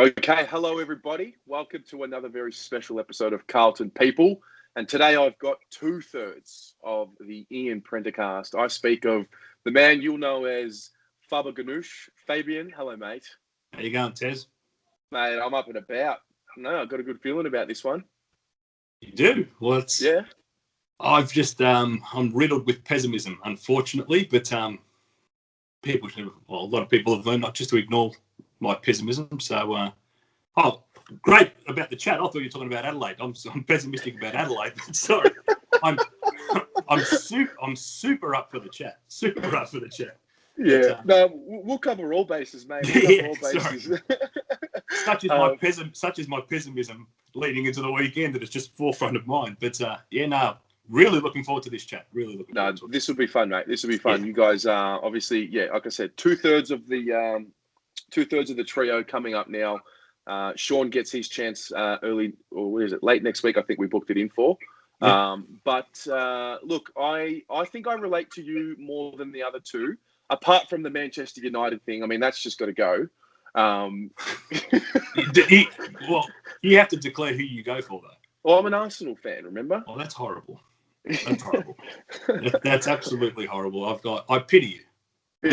Okay, hello everybody. Welcome to another very special episode of Carlton People. And today I've got 2/3 of the Ian Prendercast. I speak of the man you'll know as Fabian. Fabian, hello mate. How you going, Tez? Mate, I'm up and about. No, I've got a good feeling about this one. You do? Well, Yeah. I've just, I'm riddled with pessimism, unfortunately, but a lot of people have learned not just to ignore my pessimism. So, great about the chat. I thought you were talking about Adelaide. I'm pessimistic about Adelaide. Sorry, I'm super up for the chat. Super up for the chat. Yeah, but, no, we'll cover all bases, mate. We'll cover all bases. Such is my pessimism leading into the weekend that it's just forefront of mind. But really looking forward to this chat. Really looking forward to it. This will be fun, mate. This will be fun. Yeah. You guys are obviously, like I said, 2/3 of the trio coming up now. Sean gets his chance late next week. I think we booked it in for. Yeah. Look, I think I relate to you more than the other two. Apart from the Manchester United thing, I mean, that's just got to go. You have to declare who you go for, though. Well, I'm an Arsenal fan, remember? Oh, that's horrible. That's horrible. That's absolutely horrible. I pity you.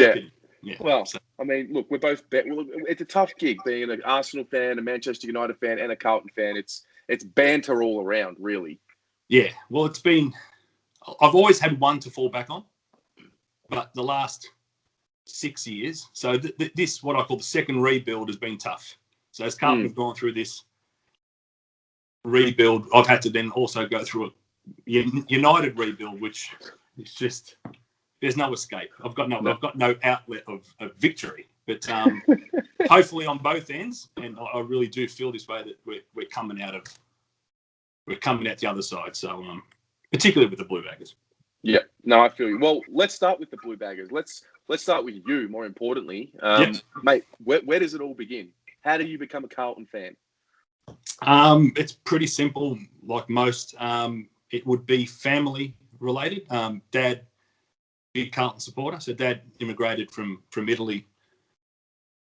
Yeah. Well, I mean, look, we're both it's a tough gig being an Arsenal fan, a Manchester United fan, and a Carlton fan. It's banter all around, really. Yeah. Well, I've always had one to fall back on, but the last 6 years, so this what I call the second rebuild has been tough. So as Carlton have gone through this rebuild, I've had to then also go through a United rebuild, which is just there's no escape. I've got no outlet of victory. But hopefully on both ends, and I really do feel this way that we're coming out the other side. So particularly with the Blue Baggers. Yeah, no, I feel you. Well, let's start with the Blue Baggers. Let's start with you. More importantly, mate, where does it all begin? How do you become a Carlton fan? It's pretty simple. Like most, it would be family related. Dad, big Carlton supporter. So Dad immigrated from Italy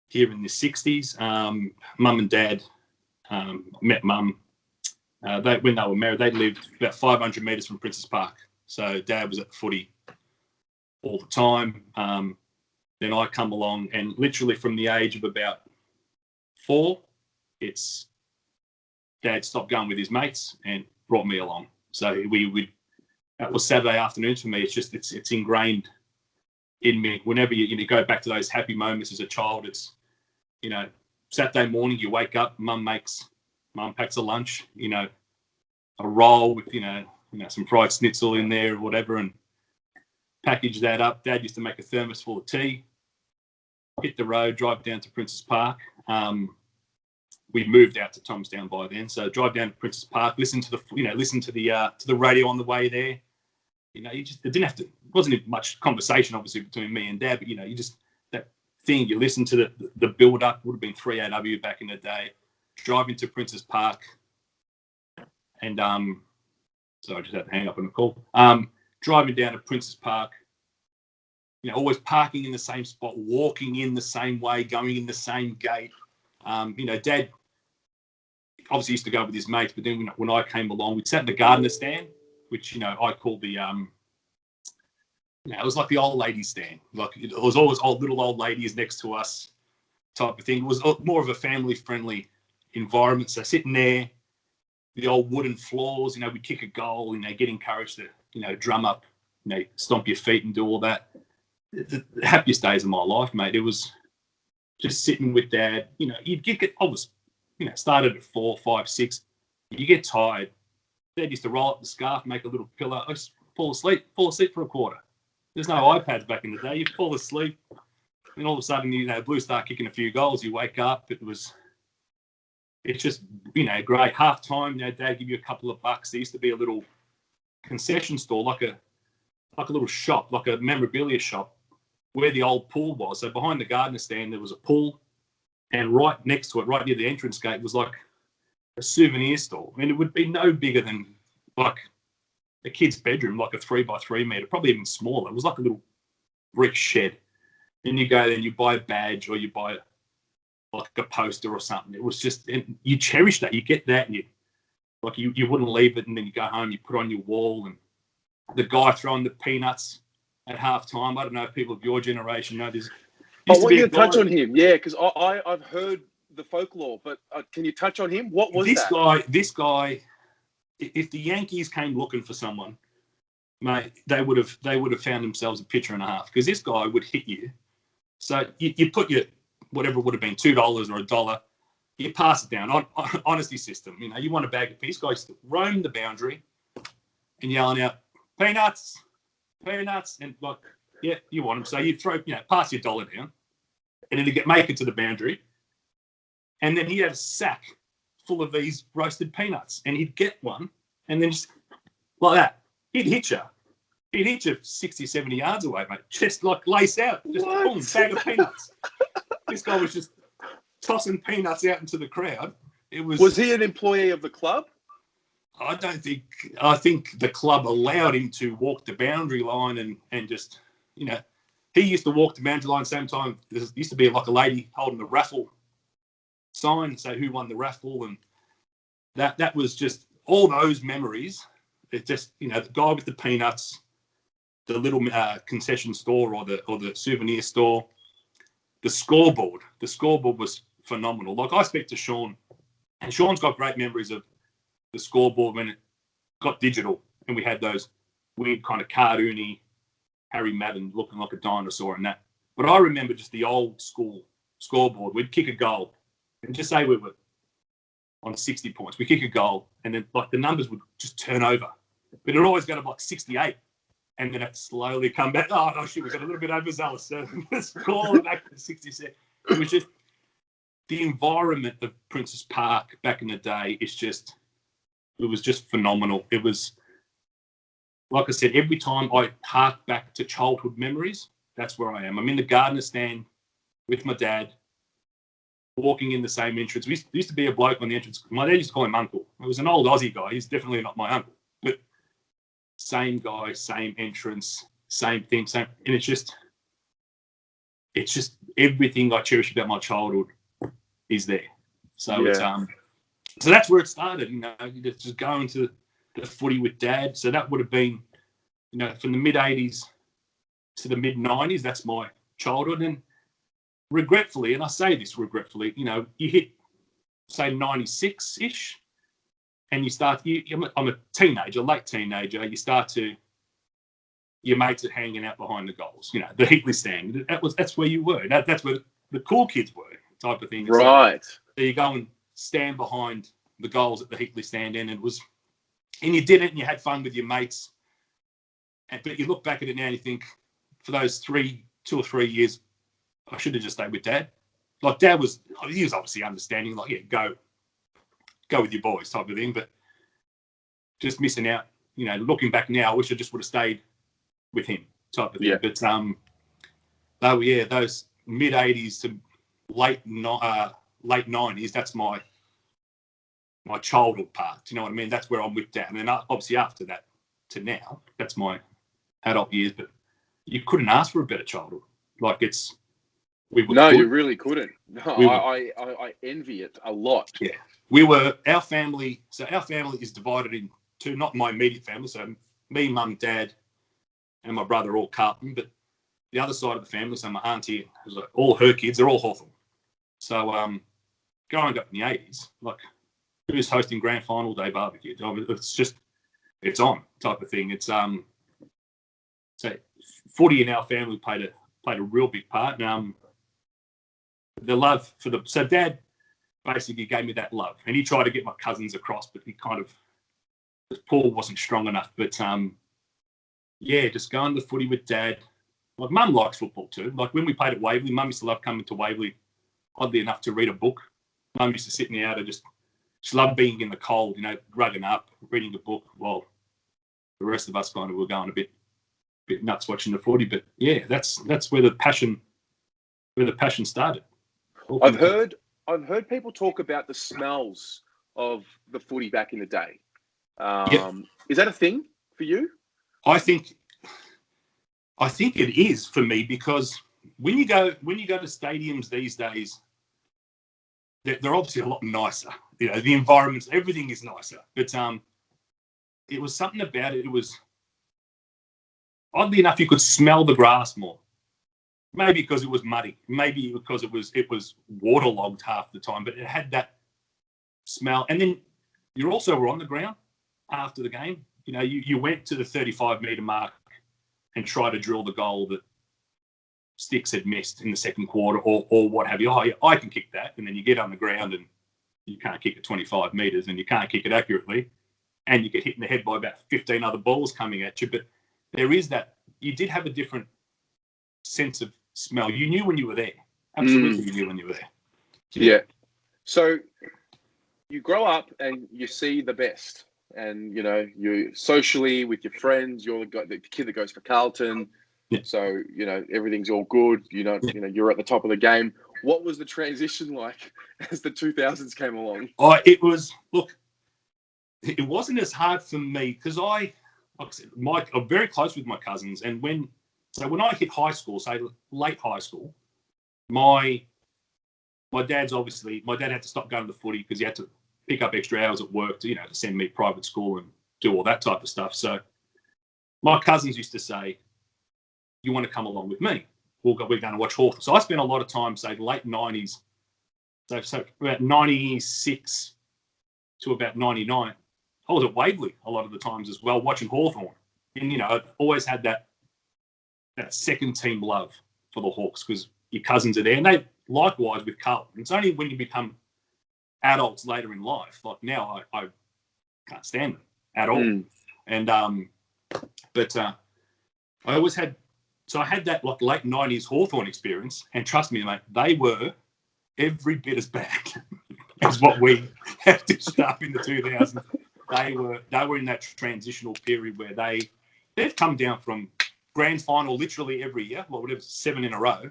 here in the 60s. Mum and Dad met Mum. When they were married, they lived about 500 metres from Princes Park. So Dad was at the footy all the time. Then I come along, and literally from the age of about 4, Dad stopped going with his mates and brought me along. So that was Saturday afternoons for me. It's ingrained in me. Whenever you go back to those happy moments as a child, it's Saturday morning you wake up, Mum packs a lunch, a roll with some fried schnitzel in there or whatever, and package that up. Dad used to make a thermos full of tea, hit the road, drive down to Princes Park. We moved out to Tomstown by then, so drive down to Princes Park, listen to the radio on the way there. It wasn't much conversation obviously between me and Dad, but you just that thing you listen to the build up would have been 3AW back in the day. Driving to Princes Park, and so I just had to hang up on the call. Driving down to Princes Park, always parking in the same spot, walking in the same way, going in the same gate. Dad obviously used to go with his mates, but then when I came along, we'd sat in the gardener stand, which I called the it was like the old lady stand. Like it was always little old ladies next to us, type of thing. It was more of a family friendly environment. So sitting there, the old wooden floors, we'd kick a goal, get encouraged to drum up, stomp your feet and do all that. The happiest days of my life, mate. It was just sitting with Dad. You'd started at 4, 5, 6. You get tired. Dad used to roll up the scarf, make a little pillow. I just fall asleep for a quarter. There's no iPads back in the day. You fall asleep, and all of a sudden, Blues start kicking a few goals. You wake up. It's just great. Half time, Dad give you a couple of bucks. There used to be a little concession store, like a little shop, like a memorabilia shop, where the old pool was. So behind the gardener stand, there was a pool, and right next to it, right near the entrance gate, was like a souvenir store. I mean, it would be no bigger than like a kid's bedroom, like a 3x3 meter, probably even smaller. It was like a little brick shed. Then you go there and you buy a badge, or you buy like a poster or something. It was just, and you cherish that. You get that, and you wouldn't leave it, and then you go home, you put it on your wall, and the guy throwing the peanuts at half time. I don't know if people of your generation know this. I want you to touch on him, yeah, because I've heard the folklore, but can you touch on him? What was that? This guy, if the Yankees came looking for someone, mate, they would have found themselves a pitcher and a half, because this guy would hit you. So you put your whatever it would have been, $2 or $1, you pass it down. Honesty system, you want a bag of peace. Guys roam the boundary and yelling out peanuts, and like, yeah, you want them. So you throw, pass your $1 down, and then you make it to the boundary, and then he had a sack full of these roasted peanuts, and he'd get one, and then just like that, he'd hit you. He'd hit you 60, 70 yards away, mate. Just like lace out, just boom, bag of peanuts. This guy was just tossing peanuts out into the crowd. Was he an employee of the club? I think the club allowed him to walk the boundary line and just, he used to walk the boundary line same time. There used to be like a lady holding the raffle sign, say who won the raffle, and that was just all those memories. It just, the guy with the peanuts, the little concession store or the souvenir store, the scoreboard. The scoreboard was phenomenal. Like, I speak to Sean, and Sean's got great memories of the scoreboard when it got digital, and we had those weird kind of cartoony Harry Madden looking like a dinosaur and that. But I remember just the old school scoreboard. We'd kick a goal, and just say we were on 60 points. We kick a goal, and then like the numbers would just turn over. But it'd always go to like 68, and then it'd slowly come back. Oh, no, shit, we got a little bit overzealous. So let's call it back to 66. It was just the environment of Princes Park back in the day. It was just phenomenal. It was, like I said, every time I hark back to childhood memories, that's where I am. I'm in the gardener stand with my dad, walking in the same entrance. There used to be a bloke on the entrance. My dad used to call him Uncle. It was an old Aussie guy. He's definitely not my uncle. But same guy, same entrance, same thing, same. And it's just everything I cherish about my childhood is there. So it's so that's where it started. Just going to the footy with Dad. So that would have been, from the mid '80s to the mid '90s. That's my childhood. And regretfully, and I say this regretfully, you hit say '96-ish, and you start. I'm a teenager, late teenager. You start to. Your mates are hanging out behind the goals. The Heatley stand. That's where you were. That's where the cool kids were, type of thing. Right. So you go and stand behind the goals at the Heatley stand, and you did it, and you had fun with your mates. But you look back at it now, and you think, for those 2 or 3 years, I should have just stayed with Dad. Like, Dad was obviously understanding, like, yeah, go with your boys, type of thing. But just missing out. Looking back now, I wish I just would have stayed with him, type of thing. Yeah. But those mid '80s to late '90s, that's my childhood part. Do you know what I mean? That's where I'm with Dad. And then obviously after that to now, that's my adult years. But you couldn't ask for a better childhood. Like, you really couldn't. No, I envy it a lot. Yeah. Our family is divided into, not my immediate family, so me, Mum, Dad, and my brother are all Carlton, but the other side of the family, so my auntie, all her kids, they're all Hawthorn. So growing up in the '80s, like, who's hosting grand final day barbecue? It's on, type of thing. It's so footy in our family played a real big part. And the love for so Dad basically gave me that love, and he tried to get my cousins across, but he kind of, Paul wasn't strong enough. But just going to footy with Dad. Like, Mum likes football too. Like, when we played at Waverley, Mum used to love coming to Waverley, oddly enough, to read a book. Mum used to sit in the outer, she loved being in the cold, rugging up, reading a book, while the rest of us kind of were going a bit nuts watching the footy. But yeah, that's where the passion started. I've heard people talk about the smells of the footy back in the day. Is that a thing for you? I think it is for me, because when you go to stadiums these days, they're obviously a lot nicer. You know, the environments, everything is nicer. But it was something about it. It was, oddly enough, you could smell the grass more. Maybe because it was muddy. Maybe because it was waterlogged half the time. But it had that smell. And then you also were on the ground after the game. You know, you went to the 35-metre mark and tried to drill the goal that Sticks had missed in the second quarter or what have you. Oh, yeah, I can kick that. And then you get on the ground and you can't kick it 25 metres and you can't kick it accurately. And you get hit in the head by about 15 other balls coming at you. But there is that, you did have a different sense of smell. You knew when you were there. Absolutely, you knew when you were there. Yeah. So you grow up and you see the best. And, you know, you socially with your friends, you're the kid that goes for Carlton. Yeah. So, you know, everything's all good. You know, you're at the top of the game. What was the transition like as the 2000s came along? Oh, it wasn't as hard for me because like I said, I'm very close with my cousins. And when I hit high school, say late high school, my dad had to stop going to the footy because he had to pick up extra hours at work to send me private school and do all that type of stuff. So my cousins used to say, you want to come along with me? We're going to watch Hawthorn. So I spent a lot of time, say, late 90s, so about 96 to about 99. I was at Waverley a lot of the times as well, watching Hawthorn. And, you know, I always had that second team love for the Hawks because your cousins are there. And they, likewise with Carlton, it's only when you become adults later in life, like now I can't stand them at all. And, I always had, so I had that like late 90s Hawthorn experience, and trust me, mate, they were every bit as bad as what we had to start in the 2000s. They were in that transitional period where they've come down from grand final literally every year, well, whatever, 7 in a row.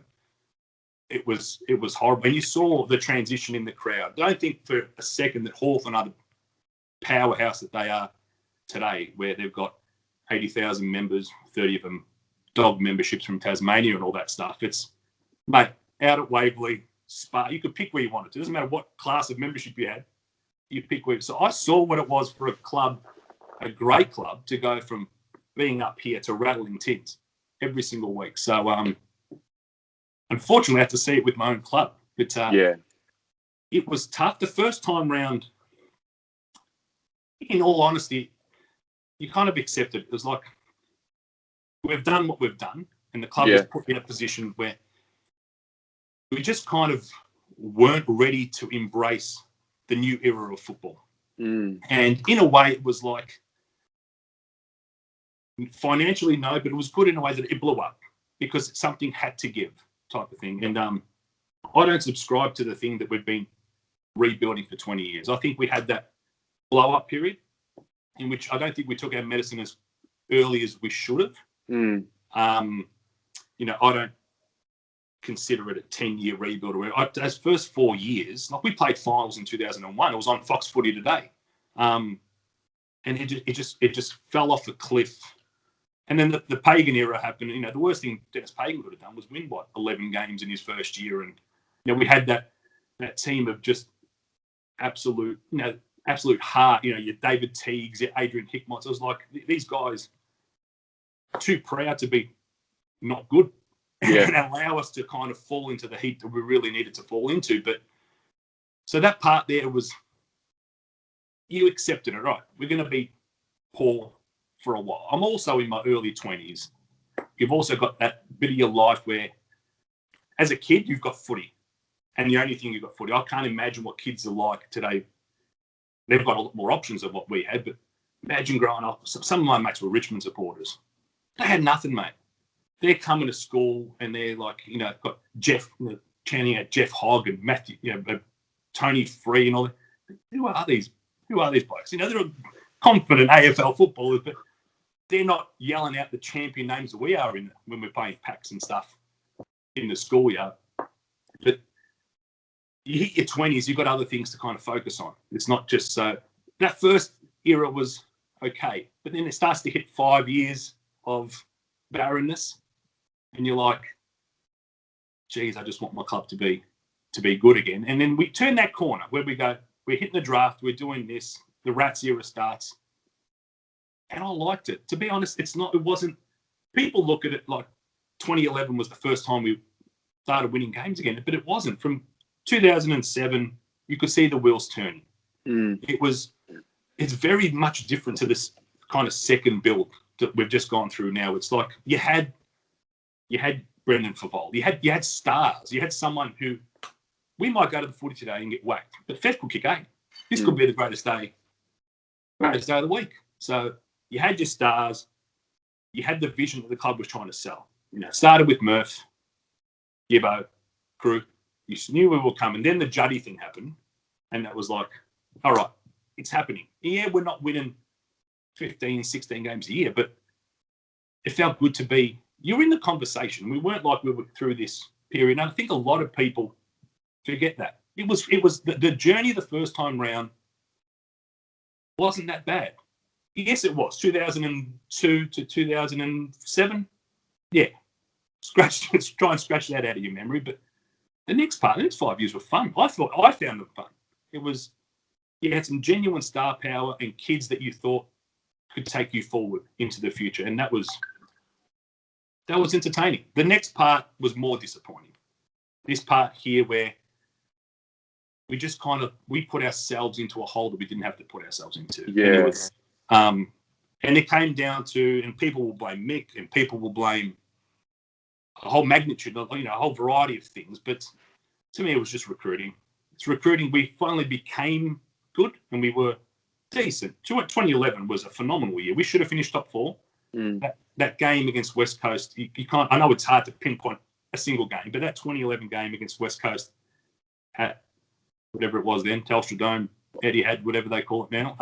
It was horrible. And you saw the transition in the crowd. Don't think for a second that Hawthorn are the powerhouse that they are today, where they've got 80,000 members, 30 of them dog memberships from Tasmania and all that stuff. It's, mate, out at Waverley, Spa, you could pick where you wanted to. It doesn't matter what class of membership you had. You pick where. So I saw what it was for a club, a great club, to go from being up here to rattling tins every single week. So unfortunately, I had to see it with my own club. But it was tough. The first time round, in all honesty, you kind of accepted it. It was like, we've done what we've done, and the club was put in a position where we just kind of weren't ready to embrace the new era of football. And in a way, it was like, financially, no, but it was good in a way that it blew up because something had to give type of thing. And I don't subscribe to the thing that we've been rebuilding for 20 years. I think we had that blow-up period in which I don't think we took our medicine as early as we should have. You know, I don't consider it a 10-year rebuild. Those first 4 years, like we played finals in 2001. It was on Fox Footy Today. And it just fell off a cliff. And then the Pagan era happened. You know, the worst thing Dennis Pagan could have done was win, 11 games in his first year. And, you know, we had that team of just absolute heart. You know, your David Teagues, your Adrian Hickmott. So it was like these guys too proud to be not good and allow us to kind of fall into the heat that we really needed to fall into. But so that part there was, you accepted it, right? We're going to be poor for a while. I'm also in my early 20s. You've also got that bit of your life where, as a kid, you've got footy. And the only thing you've got footy. I can't imagine what kids are like today. They've got a lot more options than what we had. But imagine growing up. Some of my mates were Richmond supporters. They had nothing, mate. They're coming to school and they're like, you know, got Jeff, chanting out Jeff Hogg and Matthew, you know, Tony Free and all that. Who are these blokes? You know, they're confident AFL footballers, but they're not yelling out the champion names that we are when we're playing packs and stuff in the schoolyard. But you hit your 20s, you've got other things to kind of focus on. It's not just so. That first era was okay, but then it starts to hit 5 years of barrenness, and you're like, geez, I just want my club to to be good again. And then we turn that corner where we go, we're hitting the draft, we're doing this, the Rats era starts. And I liked it. To be honest, it wasn't, people look at it like 2011 was the first time we started winning games again, but it wasn't. From 2007, you could see the wheels turning. It's very much different to this kind of second build that we've just gone through now. It's like you had Brendan Favol, you had stars, you had someone who, we might go to the footy today and get whacked, but Fed could kick 8. This could be the greatest day of the week. So you had your stars, you had the vision that the club was trying to sell. You know, started with Murph, Gibbo, Crew. You knew we were coming. Then the Juddy thing happened, and that was like, all right, it's happening. Yeah, we're not winning 15, 16 games a year, but it felt good to be. You're in the conversation. We weren't like we were through this period. And I think a lot of people forget that. It was the journey the first time round wasn't that bad. Yes, it was. 2002 to 2007. Yeah. Try and scratch that out of your memory. But the next 5 years were fun. I found them fun. It was, you had some genuine star power and kids that you thought could take you forward into the future. And that was entertaining. The next part was more disappointing. This part here where we just we put ourselves into a hole that we didn't have to put ourselves into. Yeah. And it came down to, and people will blame Mick, and people will blame a whole magnitude, a whole variety of things. But to me, it was just recruiting. It's recruiting. We finally became good, and we were decent. 2011 was a phenomenal year. We should have finished top 4. That game against West Coast, you can't. I know it's hard to pinpoint a single game, but that 2011 game against West Coast at whatever it was then, Telstra Dome, Etihad, whatever they call it now,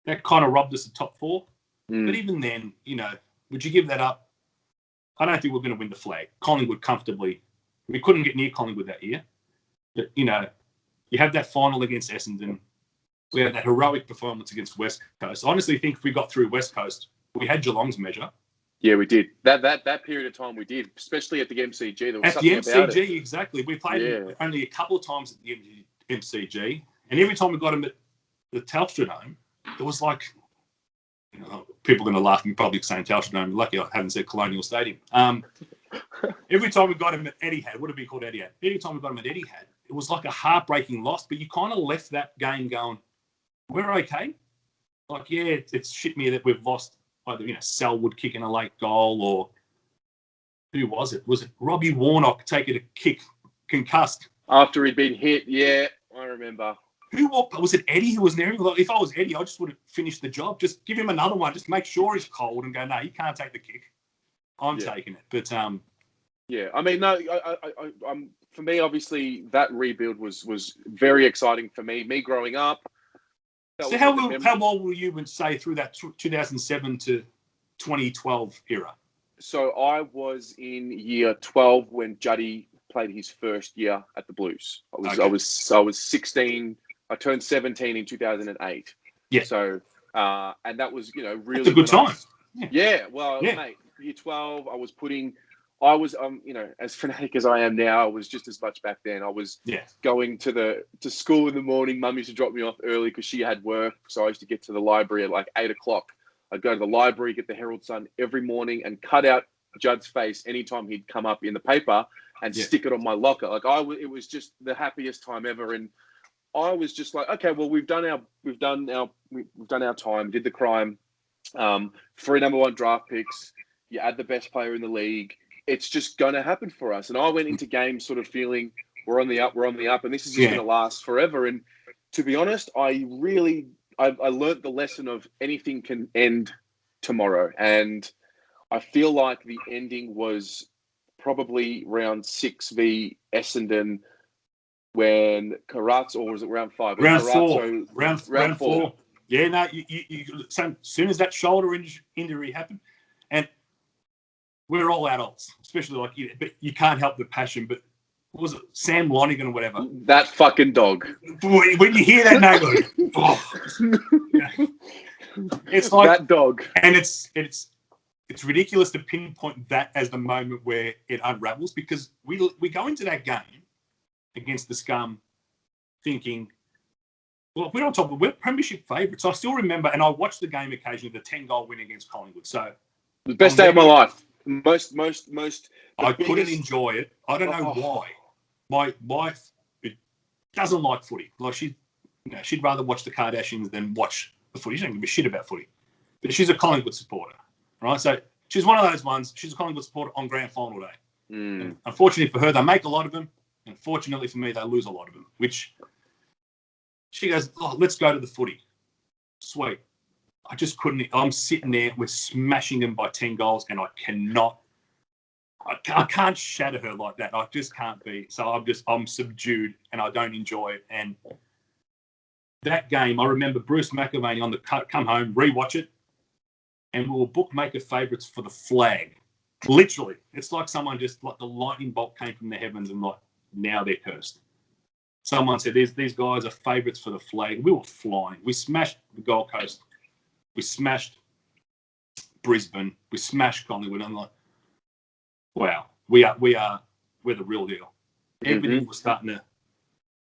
that kind of robbed us of top 4. But even then, would you give that up? I don't think we're going to win the flag. Collingwood comfortably. We couldn't get near Collingwood that year. But, you have that final against Essendon. We had that heroic performance against West Coast. I honestly think if we got through West Coast, we had Geelong's measure. Yeah, we did. That period of time we did, especially at the MCG. There was at something the MCG, about it. Exactly. We played only a couple of times at the MCG, and every time we got him at the Telstra Dome, it was like, people are going to laugh at me probably saying Telstra Dome. Lucky I haven't said Colonial Stadium. Every time we got him at Etihad, what did we call Etihad? Every time we got him at Etihad, it was like a heartbreaking loss, but you kind of left that game going, we're okay. Like, yeah, it's shit me that we've lost either, Selwood kicking a late goal, or who was it? Was it Robbie Warnock taking a kick, concussed? After he'd been hit, yeah, I remember. Was it Eddie who was near him? Like, if I was Eddie, I just would have finished the job. Just give him another one. Just make sure he's cold and go, no, he can't take the kick. I'm taking it. But yeah, I mean, no, I'm for me, obviously, that rebuild was very exciting for me. Me growing up. So how old were you when, say, through that 2007 to 2012 era? So I was in year 12 when Juddy played his first year at the Blues. I was 16. I turned 17 in 2008. Yeah. So and that was really that's a good time. Mate, year 12. I was as fanatic as I am now, I was just as much back then. I was going to school in the morning. Mum used to drop me off early because she had work. So I used to get to the library at like 8 o'clock. I'd go to the library, get the Herald Sun every morning and cut out Judd's face anytime he'd come up in the paper and stick it on my locker. Like it was just the happiest time ever. And I was just like, okay, well, we've done our time, did the crime, 3 number 1 draft picks. You add the best player in the league. It's just going to happen for us. And I went into games sort of feeling we're on the up, and this is just going to last forever. And to be honest, I learned the lesson of anything can end tomorrow. And I feel like the ending was probably round 6 v Essendon when Karatz, or was it round 5? Round 4. Yeah, no, as soon as that shoulder injury happened, and we're all adults, especially like you, but you can't help the passion. But what was it, Sam Lonigan or whatever? That fucking dog. Boy, when you hear that name, it's like that dog. And it's ridiculous to pinpoint that as the moment where it unravels, because we go into that game against the scum, thinking, well, we're premiership favourites. I still remember, and I watched the game occasionally, the 10-goal win against Collingwood. So the best day of my life. Most. I couldn't enjoy it. I don't know why. My wife doesn't like footy. Like she'd rather watch the Kardashians than watch the footy. She doesn't give a shit about footy. But she's a Collingwood supporter, right? So she's one of those ones. She's a Collingwood supporter on grand final day. And unfortunately for her, they make a lot of them. And fortunately for me, they lose a lot of them, which she goes, let's go to the footy. Sweet. I just couldn't. I'm sitting there. We're smashing them by 10 goals, and I can't shatter her like that. I just can't be. So I'm subdued, and I don't enjoy it. And that game, I remember Bruce McAvaney on the come home, rewatch it, and we were bookmaker favourites for the flag. Literally. It's like someone just, like the lightning bolt came from the heavens and like, now they're cursed. Someone said, these guys are favourites for the flag. We were flying. We smashed the Gold Coast. We smashed Brisbane. We smashed Collingwood. I'm like, wow, we're the real deal. Everything was starting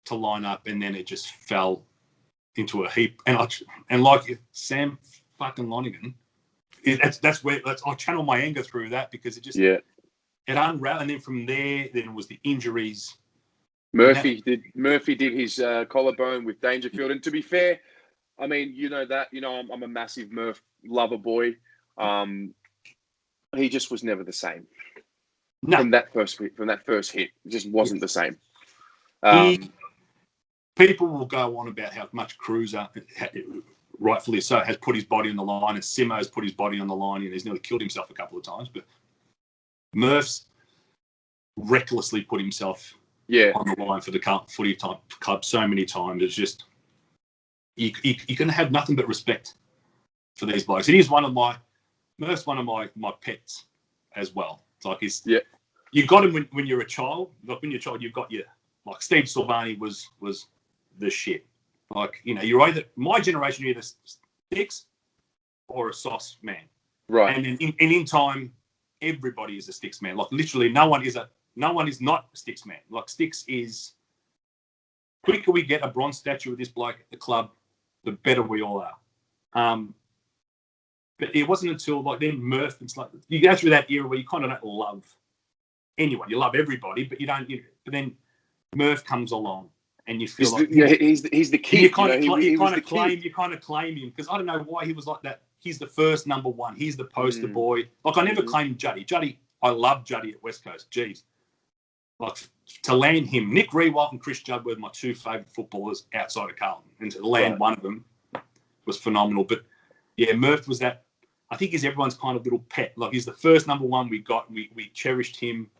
to line up, and then it just fell into a heap. And like Sam fucking Lonigan, that's where I channel my anger through that, because it just it unraveled. And then from there, then it was the injuries. Murphy did his collarbone with Dangerfield, and to be fair, I mean, I'm a massive Murph lover boy. He just was never the same. No. From that first hit, it just wasn't the same. People will go on about how much Cruiser, rightfully so, has put his body on the line, and Simo's put his body on the line, and he's nearly killed himself a couple of times. But Murph's recklessly put himself on the line for the Carlton Footy Club so many times. It's just you're going to have nothing but respect for these blokes. It is Murph's one of my pets as well. It's like you got him when you're a child. Like when you're a child, you've got like Steve Silvani was the shit. Like, you're either, my generation, you're either sticks or a sauce man. Right. And in time, everybody is a sticks man. Like literally no one is not a sticks man. Like sticks is, quicker we get a bronze statue of this bloke at the club, the better we all are. But it wasn't until like then Murph, it's like you go through that era where you kind of don't love anyone. You love everybody, but you don't. But then Murph comes along, and you feel he's the kid. You kind of claim him, because I don't know why he was like that. He's the first number one. He's the poster boy. Like I never claimed Juddy. I love Juddy at West Coast. Jeez, like to land him, Nick Rewalt and Chris Judd were my two favourite footballers outside of Carlton, and to land one of them was phenomenal. But yeah, Murph was that. I think he's everyone's kind of little pet. Like he's the first number one we got. We cherished him,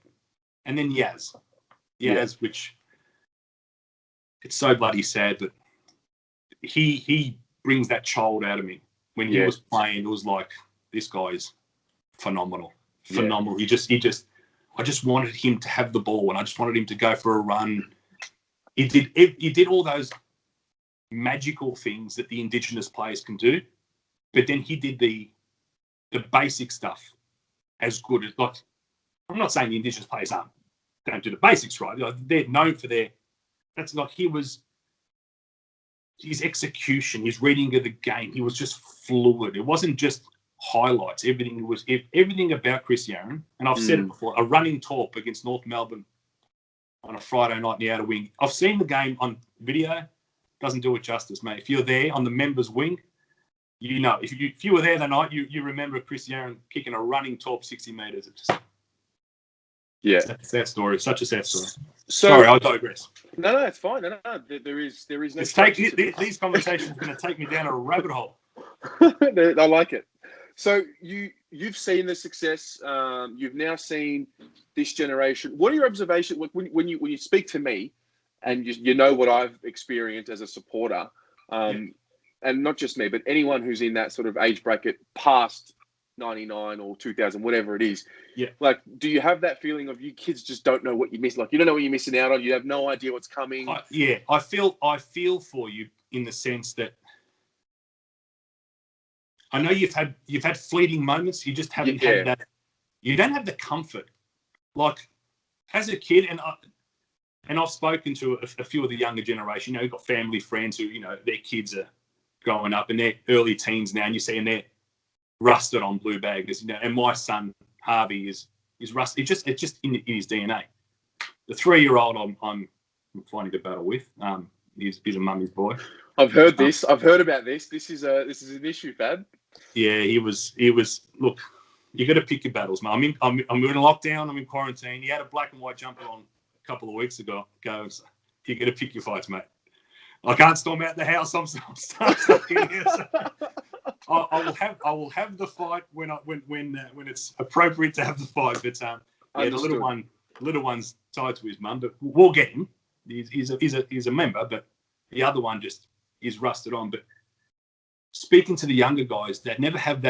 and then Yaz, which it's so bloody sad, but he brings that child out of me. When he was playing, it was like, this guy is phenomenal. He just I just wanted him to have the ball, and I just wanted him to go for a run. He did all those magical things that the Indigenous players can do, but then he did the basic stuff as good as, like, I'm not saying the Indigenous players don't do the basics right. Like, they're known for that's like his execution, his reading of the game. He was just fluid. It wasn't just highlights. Everything about Chris Yarran, and I've said it before, a running torp against North Melbourne on a Friday night in the outer wing. I've seen the game on video. Doesn't do it justice, mate. If you're there on the members' wing, if you were there that night, you remember Chris Yarran kicking a running torp 60 metres. It's just, it's a sad story. Such a sad story. Sorry, I digress. No, it's fine. No, there is no. These conversations are going to take me down a rabbit hole. I like it. So you've seen the success. You've now seen this generation. What are your observations when you speak to me, and you know what I've experienced as a supporter? And not just me, but anyone who's in that sort of age bracket past 99 or 2000, whatever it is. Yeah. Like, do you have that feeling of you kids just don't know what you miss? Like, you don't know what you're missing out on. You have no idea what's coming. I feel for you in the sense that I know you've had fleeting moments. You just haven't had that. You don't have the comfort. Like, as a kid, and And I've spoken to a few of the younger generation. You've got family friends who, their kids are growing up and they're early teens now, and you see, and they're rusted on blue baggers. And my son Harvey is rusty. It's just in his DNA. The 3-year-old I'm finding a battle with. He's a mummy's boy. I've heard this. I've heard about this. This is an issue, Fab. Yeah, he was. Look, you got to pick your battles, man. I'm in lockdown. I'm in quarantine. He had a black and white jumper on a couple of weeks ago. So you got to pick your fights, mate. I can't storm out the house. I'm stuck in here. So I will have the fight when it's appropriate to have the fight. But the little one's tied to his mum. But we'll get him. He's a member, but the other one just is rusted on. But speaking to the younger guys that never have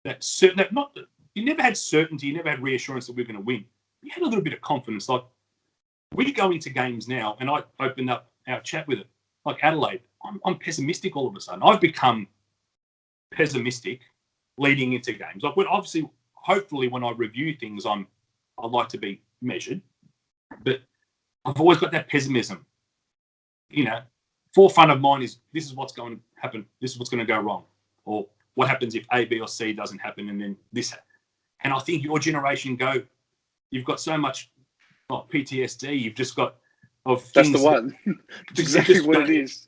you never had certainty, you never had reassurance that we're going to win. You had a little bit of confidence. Like, we go into games now, and I opened up our chat with it. Like Adelaide, I'm pessimistic all of a sudden. I've become pessimistic leading into games. Like, hopefully, when I review things, I like to be measured, but I've always got that pessimism. Forefront of mine is, this is what's going to happen. This is what's going to go wrong, or what happens if A, B, or C doesn't happen, and then this. And I think your generation you've got so much PTSD. You've just got of that's things the one. That's exactly what it is.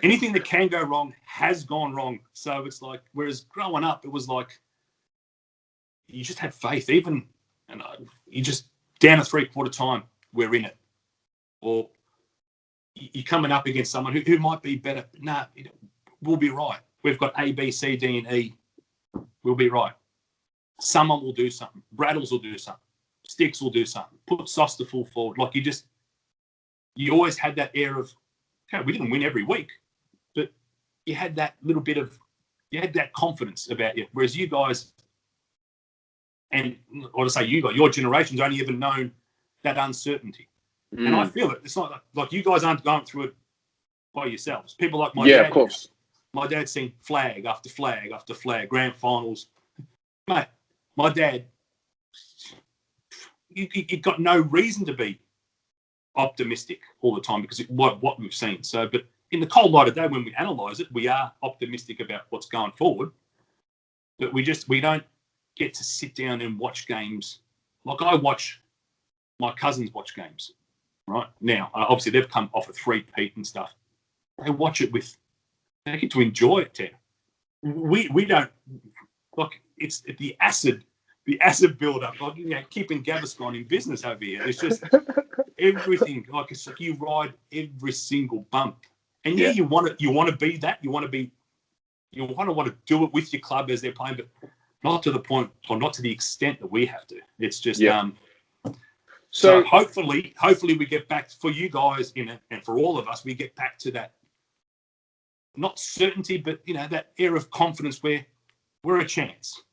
Anything that can go wrong has gone wrong. So it's like, whereas growing up, it was like you just had faith. You just down a 3/4 time, we're in it, or you're coming up against someone who might be better. Nah, we'll be right. We've got A, B, C, D, and E. We'll be right. Someone will do something. Braddles will do something. Sticks will do something. Put Soster full forward. Like, you always had that air of, okay, we didn't win every week, but you had that little bit of, you had that confidence about you. Whereas you guys, your generation's only ever known that uncertainty. And I feel it. It's not like you guys aren't going through it by yourselves. People like my dad. Of course. My dad's seen flag after flag after flag, grand finals. Mate, my dad, you got no reason to be optimistic all the time because what we've seen. So, but in the cold light of day, when we analyse it, we are optimistic about what's going forward. But we don't get to sit down and watch games. Like, my cousins watch games. Right now, obviously they've come off a 3-peat and stuff. They watch it they get to enjoy it, Ted. We don't. Like, it's the acid build-up. Like, keeping Gaviscon in business over here. It's just everything. Like, it's like you ride every single bump, and you want to be that. You want to do it with your club as they're playing, but not to the point, or not to the extent that we have to. It's just So hopefully we get back, for you guys and for all of us, we get back to that, not certainty, but that air of confidence where we're a chance.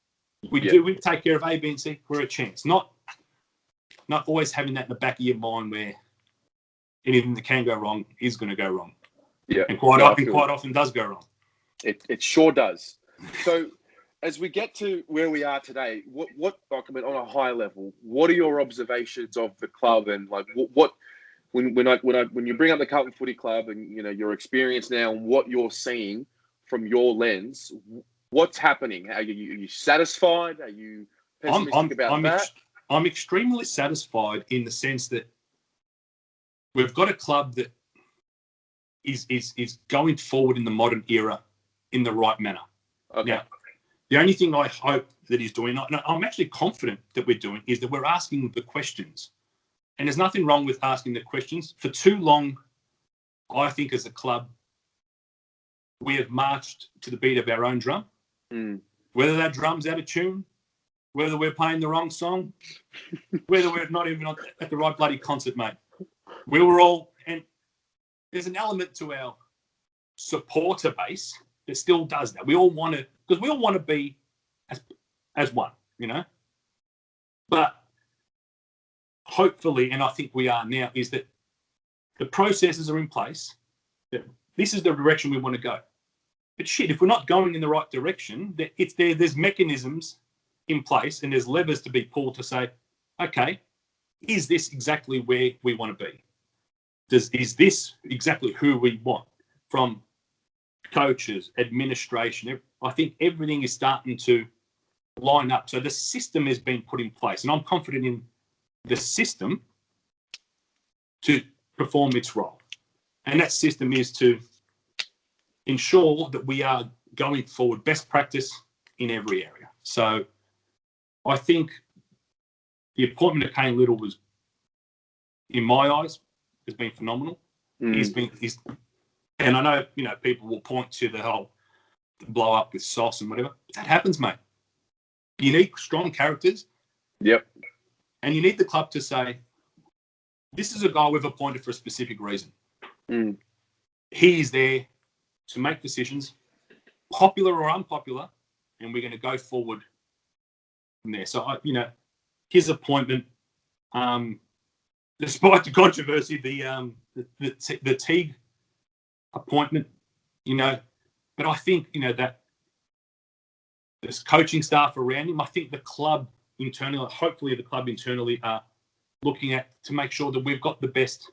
We take care of A, B, and C. We're a chance. Not always having that in the back of your mind where anything that can go wrong is going to go wrong. Yeah, and quite often does go wrong. It sure does. So, as we get to where we are today, what on a high level, what are your observations of the club, and like what when you bring up the Carlton Footy Club and your experience now and what you're seeing from your lens, what's happening? Are you satisfied? Are you pessimistic about that? I'm extremely satisfied in the sense that we've got a club that is going forward in the modern era in the right manner. Okay. Now, the only thing I hope that he's doing, I'm actually confident that we're doing, is that we're asking the questions. And there's nothing wrong with asking the questions. For too long, I think as a club, we have marched to the beat of our own drum. Whether that drum's out of tune, whether we're playing the wrong song, whether we're not even at the right bloody concert, mate. We were all, and there's an element to our supporter base that still does that. We all want to, because we all want to be as one, But hopefully, and I think we are now, is that the processes are in place, that this is the direction we want to go. But shit, if we're not going in the right direction, there's mechanisms in place and there's levers to be pulled to say, okay, is this exactly where we want to be? Is this exactly who we want? From coaches, administration, I think everything is starting to line up. So the system has been put in place, and I'm confident in the system to perform its role. And that system is to ensure that we are going forward best practice in every area. So I think the appointment of Kane Little was, in my eyes, has been phenomenal. And I know, people will point to the whole blow up with Sauce and whatever. That happens, mate. You need strong characters. Yep. And you need the club to say, this is a guy we've appointed for a specific reason. He is there to make decisions, popular or unpopular, and we're going to go forward from there. So, his appointment, despite the controversy, the Teague appointment, but I think, that this coaching staff around him, I think the club internally, hopefully the club internally are looking at to make sure that we've got the best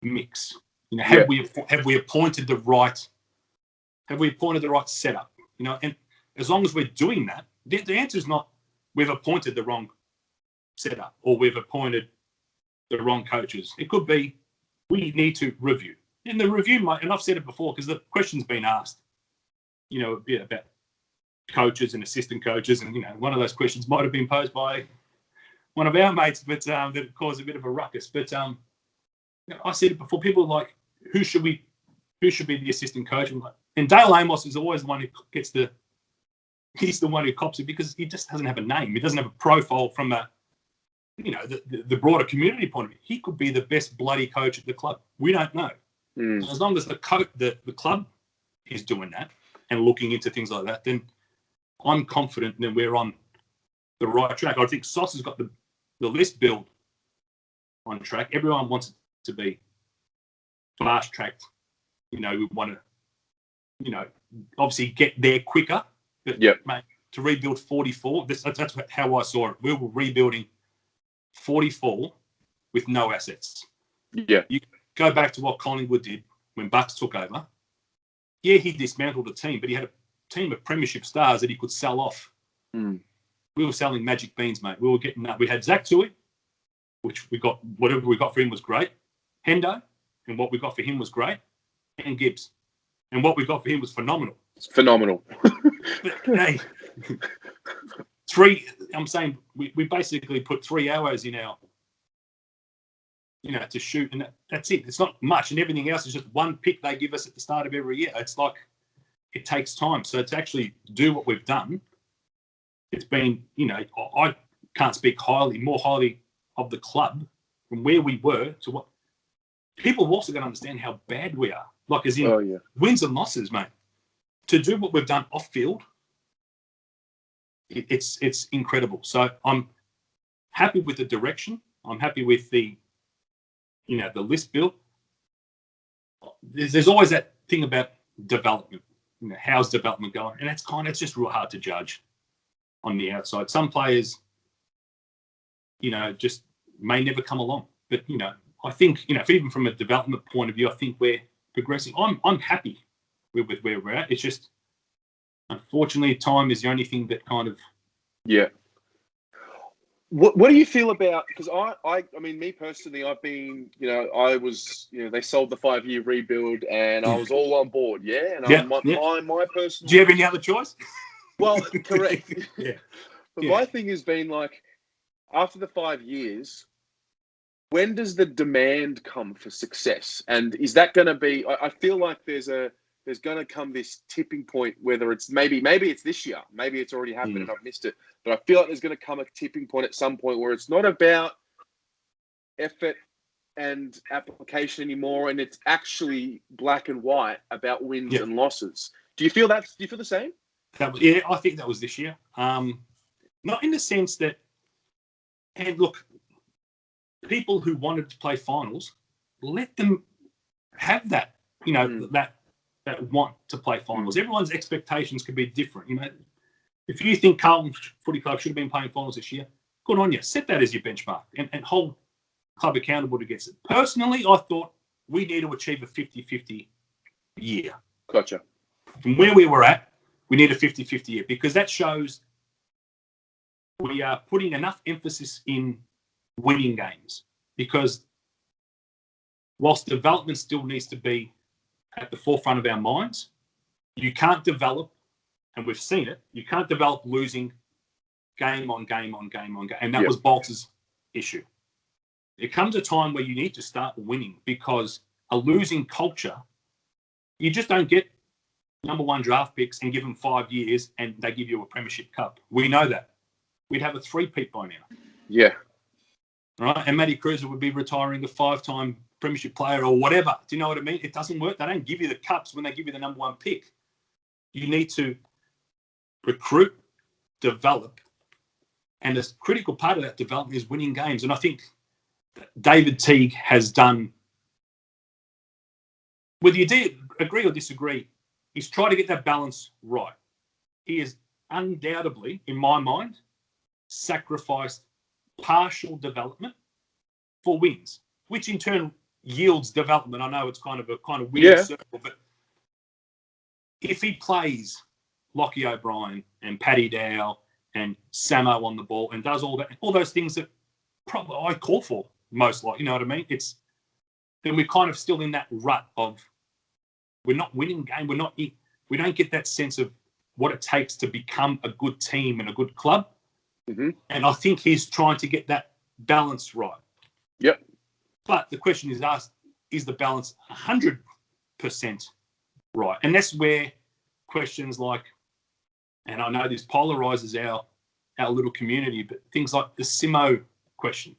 mix. Have we appointed the right setup? And as long as we're doing that, the answer is not we've appointed the wrong setup or we've appointed the wrong coaches. It could be we need to review. And the review might, and I've said it before because the question's been asked, a bit about coaches and assistant coaches, and one of those questions might have been posed by one of our mates, but that caused a bit of a ruckus. But I said it before. People are like, who should be the assistant coach? And Dale Amos is always the one who gets he's the one who cops it because he just doesn't have a name. He doesn't have a profile from the broader community point of view. He could be the best bloody coach at the club. We don't know. As long as the club is doing that and looking into things like that, then I'm confident that we're on the right track. I think Sauce has got the list build on track. Everyone wants it to be fast tracked. We want to, obviously get there quicker. But mate, to rebuild 44, that's how I saw it. We were rebuilding 44 with no assets. Yeah. You go back to what Collingwood did when Bucks took over. Yeah, he dismantled a team, but he had a team of premiership stars that he could sell off. We were selling magic beans, mate. We were getting that. We had Zach Tui, which we got, whatever we got for him was great. Hendo, and what we got for him was great. And Gibbs. And what we got for him was phenomenal. It's phenomenal. But, hey, I'm saying we basically put 3 hours in our, to shoot, and that's it. It's not much, and everything else is just one pick they give us at the start of every year. It's like it takes time. So to actually do what we've done, it's been, I can't speak more highly of the club from where we were to what people have also got to understand how bad we are. Like as in wins and losses, mate. To do what we've done off field, it's incredible. So I'm happy with the direction. I'm happy with the list build. There's always that thing about development. How's development going? And it's just real hard to judge on the outside. Some players, just may never come along. But I think even from a development point of view, I think we're progressing. I'm happy with where we're at. It's just unfortunately time is the only thing that kind of What do you feel about? Because I mean, me personally, I've been, I was, they sold the 5-year rebuild, and I was all on board, and my personal. Do you have any other choice? Well, correct. But Yeah. my thing has been like, after the 5 years, when does the demand come for success? And is that going to be? I feel like there's going to come this tipping point, whether it's maybe it's this year, maybe it's already happened and I've missed it. But I feel like there's going to come a tipping point at some point where it's not about effort and application anymore, and it's actually black and white about wins and losses. Do you feel that? Do you feel the same? I think that was this year. Not in the sense that, and look, people who wanted to play finals, let them have that, that want to play finals. Everyone's expectations could be different. If you think Carlton Footy Club should have been playing finals this year, good on you. Set that as your benchmark and hold club accountable to get it. Personally, I thought we need to achieve a 50-50 year. Gotcha. From where we were at, we need a 50-50 year because that shows we are putting enough emphasis in winning games. Because whilst development still needs to be at the forefront of our minds, you can't develop, and we've seen it, you can't develop losing game on game on game on game. And that was Bolt's issue. There comes a time where you need to start winning because a losing culture, you just don't get number one draft picks and give them 5 years and they give you a premiership cup. We know that. We'd have a 3-peat by now. Yeah. Right? And Matty Cruiser would be retiring a 5-time premiership player or whatever. Do you know what I mean? It doesn't work. They don't give you the cups when they give you the number one pick. You need to recruit, develop, and a critical part of that development is winning games. And I think David Teague has done, whether you agree or disagree, he's tried to get that balance right. He has undoubtedly, in my mind, sacrificed partial development for wins, which in turn yields development. I know it's kind of a weird circle, but if he plays Lockie O'Brien and Paddy Dow and Samo on the ball and does all that, all those things that probably I call for most like, you know what I mean? Then we're kind of still in that rut of we're not winning game. We don't get that sense of what it takes to become a good team and a good club. Mm-hmm. And I think he's trying to get that balance right. Yep. But the question is asked, is the balance 100% right? And that's where questions like, and I know this polarizes our little community, but things like the Simo question.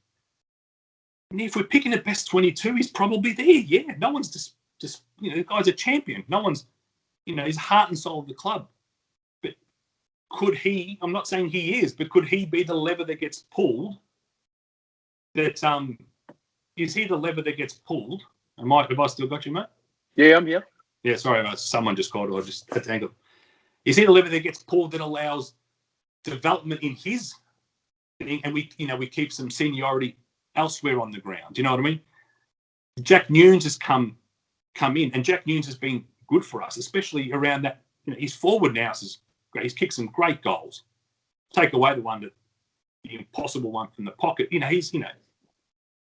And if we're picking the best 22, he's probably there. Yeah, no one's just the guy's a champion. No one's, he's heart and soul of the club. But could he, I'm not saying he is, but could he be the lever that gets pulled? That is he the lever that gets pulled? Have I still got you, mate? Yeah, I'm here. Yeah, sorry, someone just called. I just had to hang up. Is he the lever that gets pulled that allows development in his thing, and we keep some seniority elsewhere on the ground? Do you know what I mean? Jack Nunes has come in, and Jack Nunes has been good for us, especially around that. His forward now is great. He's kicked some great goals. Take away the impossible one from the pocket. He's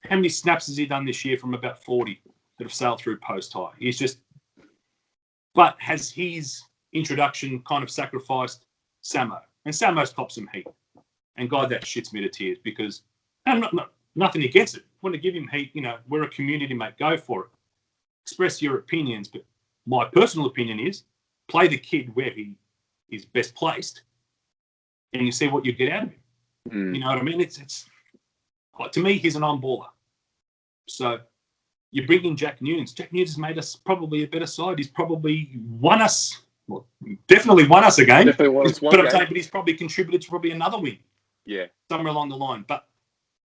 how many snaps has he done this year from about 40 that have sailed through post high? But has his introduction kind of sacrificed Samo? And Samo's copped some heat. And God, that shits me to tears because I'm nothing against it. I want to give him heat. We're a community, mate. Go for it. Express your opinions. But my personal opinion is play the kid where he is best placed and you see what you get out of him. You know what I mean? It's to me, he's an on-baller. So you bring in Jack Nunes. Jack Nunes has made us probably a better side. He's probably won us. Well, definitely won us a game. Definitely won us one game. But he's probably contributed to probably another win. Yeah. Somewhere along the line. But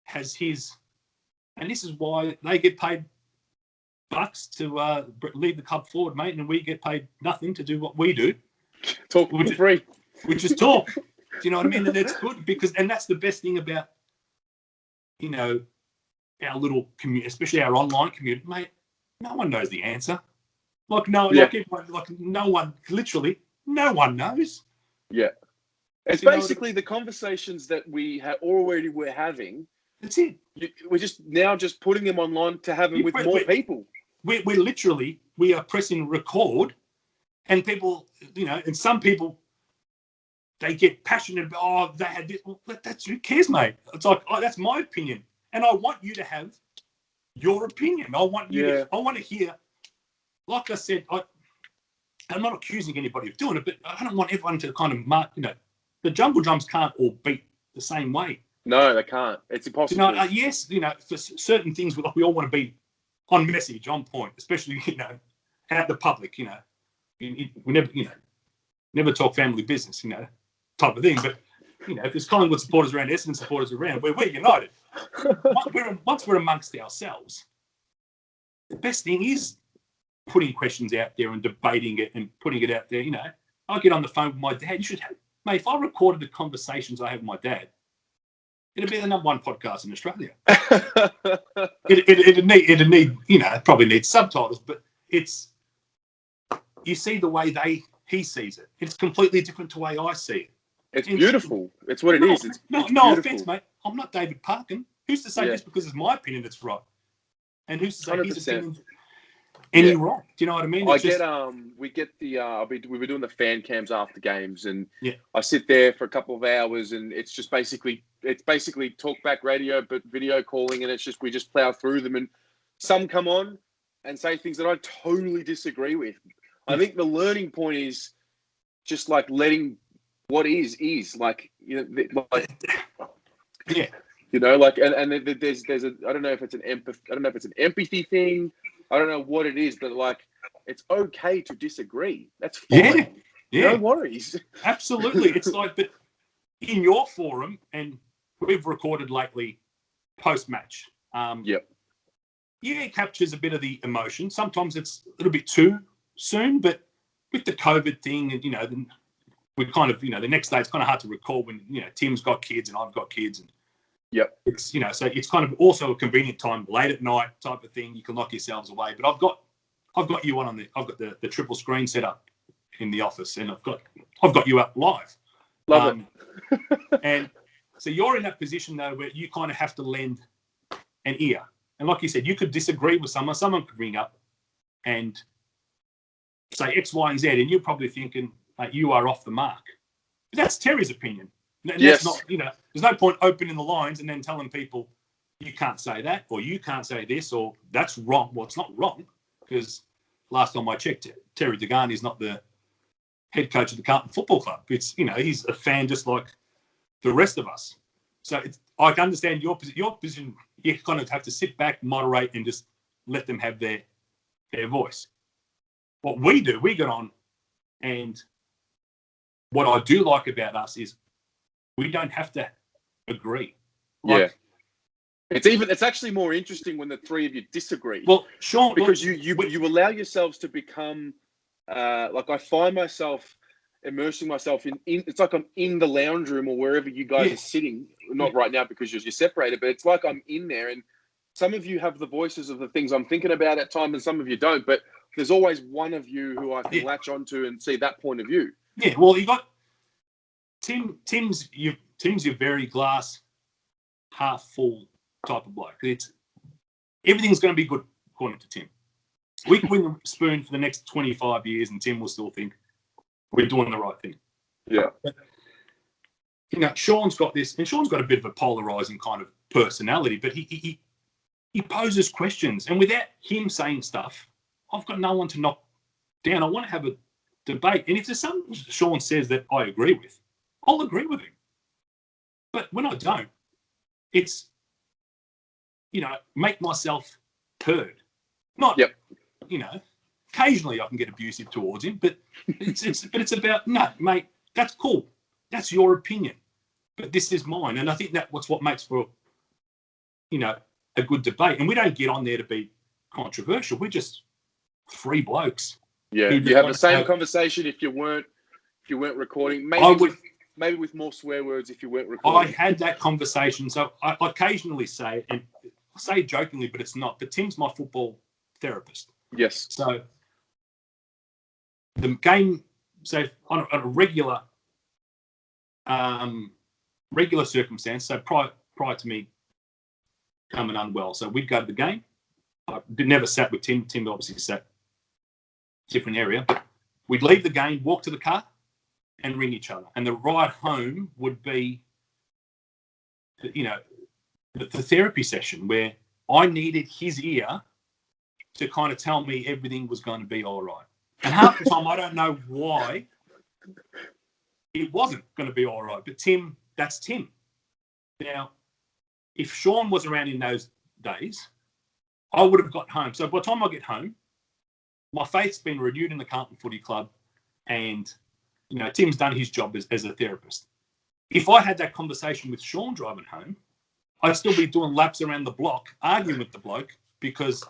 has his... And this is why they get paid bucks to lead the club forward, mate, and we get paid nothing to do what we do. Talk for free. Which is talk. Do you know what I mean? And it's good and that's the best thing about, our little community, especially our online community, mate. No one knows the answer. No one, literally, no one knows. Yeah. It's basically the conversations that we we're having. That's it. We're just putting them online to have them with more people. We're literally, we are pressing record and people, and some people, they get passionate about, they had this. Well, who cares, mate? It's like, that's my opinion. And I want you to have your opinion. I want you I want to hear, like I said, I'm not accusing anybody of doing it, but I don't want everyone to kind of mark, the jungle drums can't all beat the same way. No, they can't. It's impossible. Yes, for certain things, we all want to be on message, on point, especially, out the public, we never talk family business, type of thing. But, if there's Collingwood supporters around, Essendon supporters around, we're united. Once we're amongst ourselves, the best thing is putting questions out there and debating it and putting it out there. I get on the phone with my dad. Mate, if I recorded the conversations I have with my dad, it'd be the #1 podcast in Australia. It'd need, it probably needs subtitles, but you see the way he sees it. It's completely different to the way I see it. It's beautiful. It's what it is. It's no beautiful. Offense, mate. I'm not David Parkin. Who's to say just because it's my opinion it's right? And who's to say 100%. His opinion any wrong? Do you know what I mean? We were doing the fan cams after games, and I sit there for a couple of hours, and it's just basically talkback radio, but video calling, and we just plow through them, and some come on and say things that I totally disagree with. I think the learning point is just like letting what is like, like and there's I don't know if it's an empathy thing. I don't know what it is, but like, it's okay to disagree. That's fine. No worries. Absolutely. It's like, but in your forum, and we've recorded lately post-match. It captures a bit of the emotion. Sometimes it's a little bit too soon, but with the COVID thing, and we kind of, the next day it's kind of hard to recall when Tim's got kids and I've got kids, and it's so it's kind of also a convenient time, late at night type of thing. You can lock yourselves away. But I've got you on I've got the triple screen set up in the office, and I've got you up live. Love it. And so you're in that position though where you kind of have to lend an ear. And like you said, you could disagree with someone. Someone could ring up and say X, Y, and Z, and you're probably thinking like you are off the mark. But that's Terry's opinion. And that's not, there's no point opening the lines and then telling people you can't say that, or you can't say this, or that's wrong. Well, it's not wrong, because last time I checked, Terry Degani is not the head coach of the Carlton Football Club. It's, he's a fan just like the rest of us. So I can understand your position. You kind of have to sit back, moderate, and just let them have their voice. What we do, we get on, and what I do like about us is we don't have to agree. It's actually more interesting when the three of you disagree. Well, Sean, because you allow yourselves to become like, I find myself immersing myself in it's like I'm in the lounge room or wherever you guys are sitting. Not right now because you're separated, but it's like I'm in there, and some of you have the voices of the things I'm thinking about at times, and some of you don't. But there's always one of you who I can latch onto and see that point of view. Yeah, well, you got Tim's your very glass half full type of bloke. Everything's going to be good according to Tim. We can win the spoon for the next 25 years, and Tim will still think we're doing the right thing. Yeah. But, Sean's got this, and Sean's got a bit of a polarizing kind of personality, but he poses questions, and without him saying stuff, I've got no one to knock down. I want to have a debate, and if there's something Sean says that I agree with, I'll agree with him. But when I don't, it's make myself heard. Not occasionally I can get abusive towards him, but it's about, no, mate, that's cool. That's your opinion, but this is mine, and I think that's what makes for a good debate. And we don't get on there to be controversial. We're just three blokes. Yeah, you have the same conversation if you weren't recording. Maybe with more swear words if you weren't recording. I had that conversation, so I occasionally say, and I say it jokingly, but it's not. But Tim's my football therapist. Yes. So the game, so on a regular circumstance, so prior to me coming unwell, so we'd go to the game. I never sat with Tim. Tim obviously sat different area. But we'd leave the game, walk to the car, and ring each other. And the ride home would be, the therapy session where I needed his ear to kind of tell me everything was going to be all right. And half the time, I don't know why it wasn't going to be all right. But Tim, that's Tim. Now, if Sean was around in those days, I would have got home. So by the time I get home, my faith's been renewed in the Carlton Footy Club, and Tim's done his job as a therapist. If I had that conversation with Sean driving home, I'd still be doing laps around the block, arguing with the bloke, because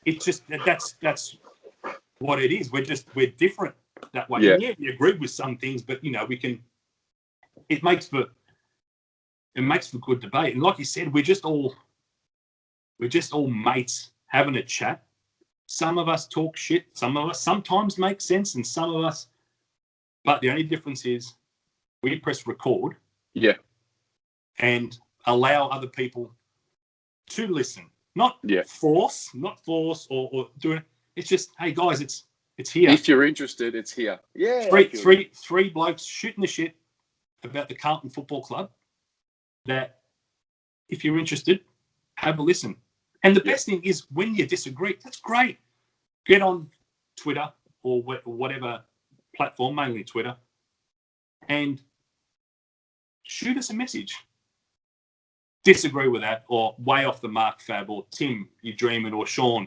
it's just that's what it is. We're different that way. Yeah. And we agree with some things, but we can. It makes for it makes for good debate. And like you said, we're just all mates having a chat. Some of us talk shit. Some of us sometimes make sense, and some of us. But the only difference is we press record. Yeah. And allow other people to listen, not force or doing it. It's just, hey guys, it's here. If you're interested, it's here. Yeah. Three blokes shooting the shit about the Carlton Football Club. That if you're interested, have a listen. And the best thing is when you disagree, that's great. Get on Twitter or whatever platform, mainly Twitter, and shoot us a message. Disagree with that, or way off the mark, Fab, or Tim, you're dreaming, or Sean,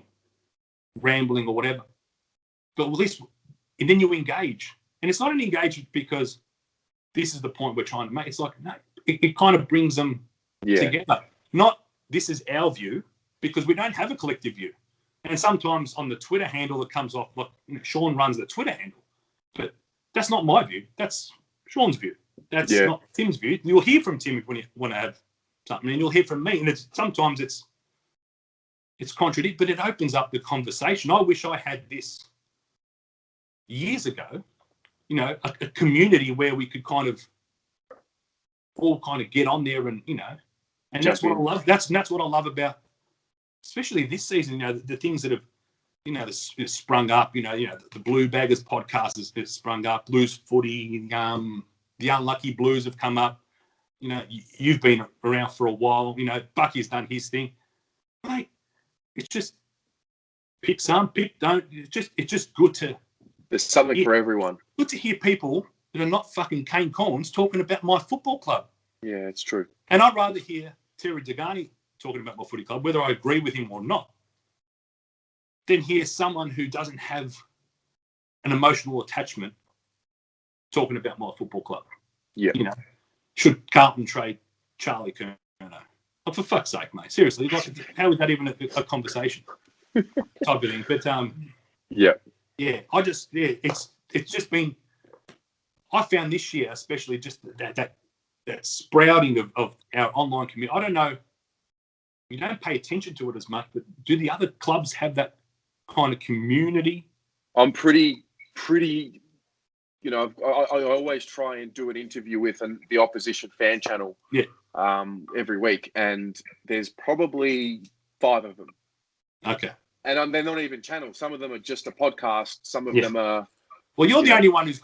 rambling, or whatever. But at least, and then you engage. And it's not an engagement because this is the point we're trying to make. It's like, no, it kind of brings them together. Not this is our view, because we don't have a collective view. And sometimes on the Twitter handle that comes off, like Sean runs the Twitter handle. But that's not my view. That's Sean's view. That's not Tim's view. You'll hear from Tim when you want to have something, and you'll hear from me. And sometimes it's contradictory, but it opens up the conversation. I wish I had this years ago, a community where we could all get on there and, and that's what I love. That's what I love about, especially this season, the things that have, that's sprung up, the Blue Baggers podcast has sprung up, Blues Footy, the Unlucky Blues have come up. You've been around for a while. Bucky's done his thing. Mate, it's just pick some, pick don't. It's just good to. There's something for everyone. Good to hear people that are not fucking Kane Collins talking about my football club. Yeah, it's true. And I'd rather hear Terry Degani talking about my footy club, whether I agree with him or not, than hear someone who doesn't have an emotional attachment talking about my football club. Yeah. Should Carlton trade Charlie Curnow? Oh, for fuck's sake, mate. Seriously, how is that even a conversation type of thing? But it's just been. I found this year, especially just that sprouting of our online community. I don't know. We don't pay attention to it as much, but do the other clubs have that kind of community? I'm pretty. I always try and do an interview with the opposition fan channel every week, and there's probably 5 of them. Okay. And they're not even channels. Some of them are just a podcast. Some of them are. Well, you're the only one who's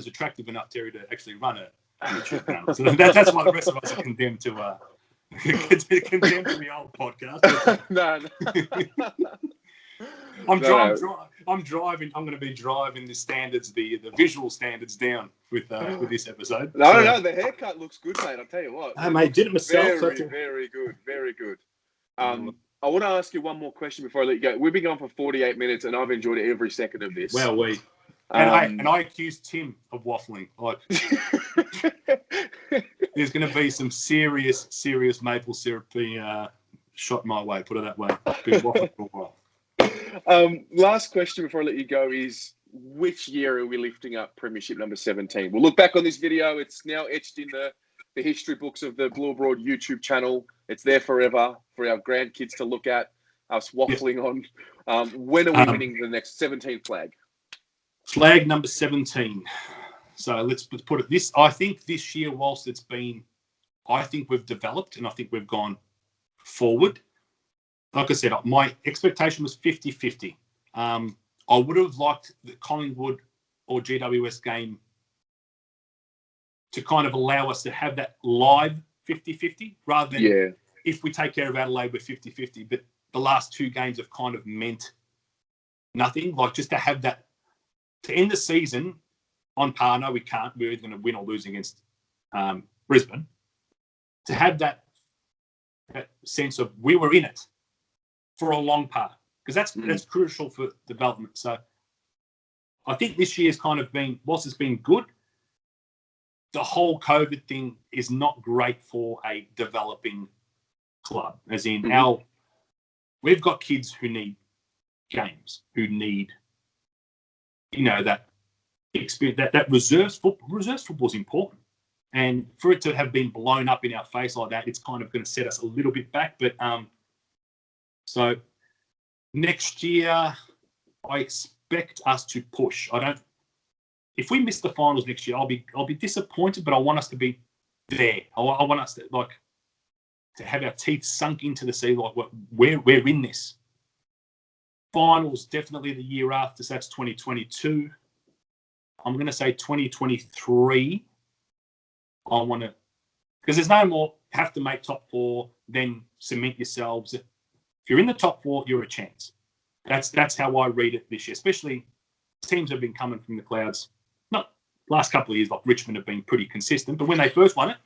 attractive enough, Terry, to actually run a YouTube channel. So that's why the rest of us are condemned to the old podcast. No. I'm driving. I'm going to be driving the standards, the visual standards down with this episode. No, the haircut looks good, mate. I'll tell you what. I did it myself. Very good. I want to ask you one more question before I let you go. We've been going for 48 minutes, and I've enjoyed every second of this. Well, I accused Tim of waffling. Like, there's going to be some serious maple syrup being shot my way. Put it that way. Been waffling for a while. Last question before I let you go is, which year are we lifting up Premiership number 17? We'll look back on this video. It's now etched in the history books of the Blue Abroad YouTube channel. It's there forever for our grandkids to look at, us waffling on. When are we winning the next 17th flag? Flag number 17. So let's put it this. I think this year, whilst it's been, I think we've developed and I think we've gone forward. Like I said, my expectation was 50-50. I would have liked the Collingwood or GWS game to kind of allow us to have that live 50-50 rather than if we take care of Adelaide, we're 50-50. But the last 2 games have kind of meant nothing. Like, just to have that, to end the season on par. No, we can't. We're either going to win or lose against Brisbane. To have that sense of we were in it for a long part, because that's crucial for development. So I think this year's kind of been, whilst it's been good, the whole COVID thing is not great for a developing club. As in, we've got kids who need games, who need, that experience. That reserves football is important, And for it to have been blown up in our face like that, it's kind of going to set us a little bit back. But so next year, I expect us to push. If we miss the finals next year, I'll be disappointed, but I want us to be there. I want us to have our teeth sunk into the sea, like we're in this. Finals definitely the year after, so that's 2022. I'm going to say 2023. I want to, because there's no more have to make top 4, then cement yourselves. If you're in the top 4, you're a chance. That's how I read it this year, especially teams have been coming from the clouds. Not last couple of years, like Richmond have been pretty consistent, but when they first won it,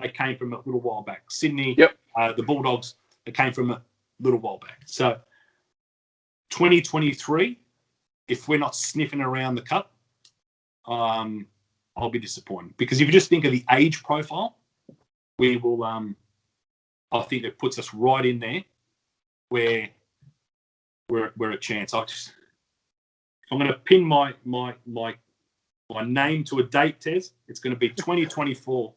they came from a little while back. Sydney, the Bulldogs, they came from a little while back. So 2023, if we're not sniffing around the cup, I'll be disappointed. Because if you just think of the age profile, we will. I think it puts us right in there where we're a chance. I'm going to pin my name to a date, Tez. It's going to be 2024.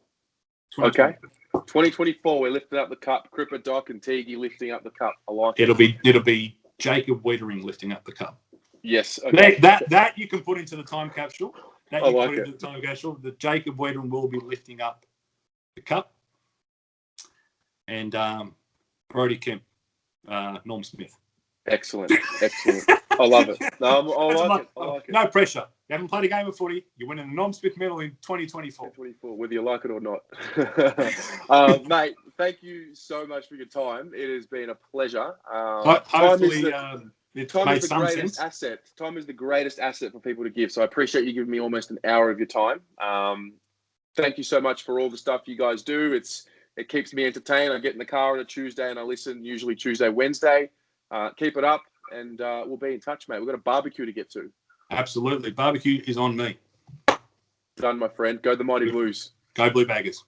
Okay. 2024, we're lifting up the cup. Cripper, Doc, and Teague lifting up the cup. I like it. It'll be Jacob Wiedering lifting up the cup. Yes. Okay. That you can put into the time capsule. The Jacob Wiedering will be lifting up the cup. And Brodie Kemp, Norm Smith. Excellent. I love it. No, I like it. No pressure. You haven't played a game of footy. You're winning the Norm Smith medal in 2024. 2024, whether you like it or not. Mate, thank you so much for your time. It has been a pleasure. Hopefully, time is the greatest asset. Time is the greatest asset for people to give. So I appreciate you giving me almost an hour of your time. Thank you so much for all the stuff you guys do. It keeps me entertained. I get in the car on a Tuesday and I listen usually Tuesday, Wednesday. Keep it up and we'll be in touch, mate. We've got a barbecue to get to. Absolutely. Barbecue is on me. Done, my friend. Go the Mighty Blues. Go Blue Baggers.